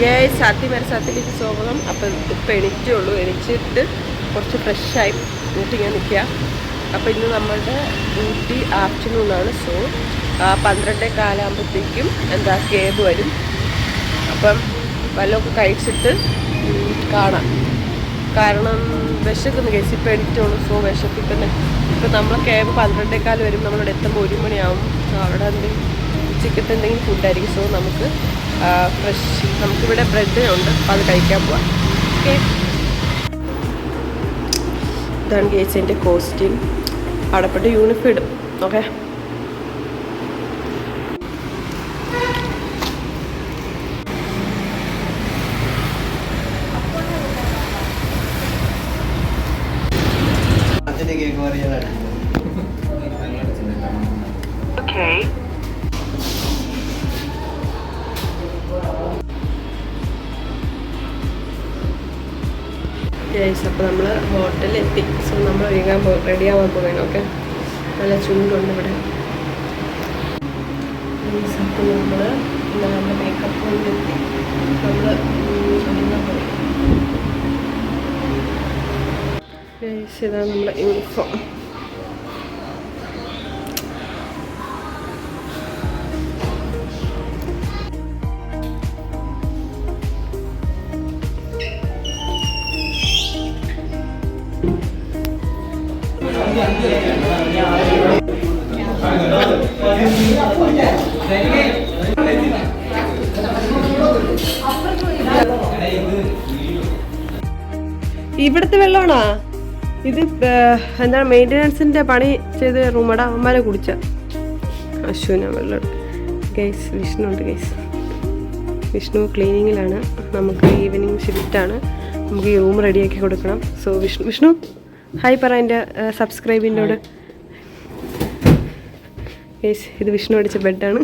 സാത്തിലേക്ക് സ്വാഗതം. അപ്പം ഇപ്പം എണീറ്റുള്ളൂ. എണീച്ചിട്ട് കുറച്ച് ഫ്രഷായി ഊട്ടി ഞാൻ നിൽക്കുക. അപ്പോൾ ഇന്ന് നമ്മളുടെ ഊട്ടി ആഫ്റ്റർനൂണാണ്. സോ 12:15 എന്താ കേബ് വരും. അപ്പം വല്ലതൊക്കെ കഴിച്ചിട്ട് കാണാം. കാരണം വിശക്കുന്നു കേസ്. ഇപ്പം എണീറ്റുള്ളൂ. സോ വിശപ്പിക്കുന്നു. ഇപ്പം നമ്മളെ കേബ് 12:15 വരും. നമ്മളിവിടെ എത്തുമ്പോൾ 1 മണിയാവും. അവിടെ എന്തെങ്കിലും ഉച്ചക്കത്തെ എന്തെങ്കിലും ഫുഡായിരിക്കും. സോ നമുക്ക് നമുക്കിവിടെ ബ്രെഡ് ഉണ്ട്. അപ്പോൾ അത് കഴിക്കാൻ പോവാം. ഓക്കെ, ഇതാണ് കേസ് എൻ്റെ കോസ്റ്റ്യൂം. അടപ്പെട്ട് യൂണിഫോം ഇടും. ഓക്കെ, അപ്പോൾ നമ്മൾ ഹോട്ടലിൽ എത്തി. സോ നമ്മൾ റെഡിയാവാൻ പോവുകയാണ്. ഓക്കെ, നല്ല ചൂടുണ്ട് ഇവിടെ. അപ്പോൾ നമ്മൾ നമ്മുടെ മേക്കപ്പ് റൂമിലെത്തി. നമ്മൾ ഇതാണ് നമ്മുടെ യൂണിഫോം. ഇവിടുത്തെ വെള്ളമാണോ ഇത്? എന്താണ് മെയിൻ്റനൻസിൻ്റെ പണി ചെയ്ത് റൂമടാ അമ്മമാരെ കുടിച്ച അശ്വിന വെള്ളം. ഗൈസ്, വിഷ്ണു ഉണ്ട് ഗൈസ്. വിഷ്ണു ക്ലീനിങ്ങിലാണ്. നമുക്ക് ഈവനിങ് ഷിഫ്റ്റാണ്. നമുക്ക് ഈ റൂം റെഡിയാക്കി കൊടുക്കണം. സോ വിഷ്ണു ഹായ് പറ എൻ്റെ സബ്സ്ക്രൈബിൻ്റെയോട്. ഗൈസ്, ഇത് വിഷ്ണു അടിച്ച ബെഡാണ്.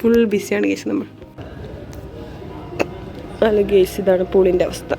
ഫുൾ ബിസിയാണ് ഗേസ് നമ്മൾ. അല്ല ഗേസ്, ഇതാണ് പൂളിൻ്റെ അവസ്ഥ.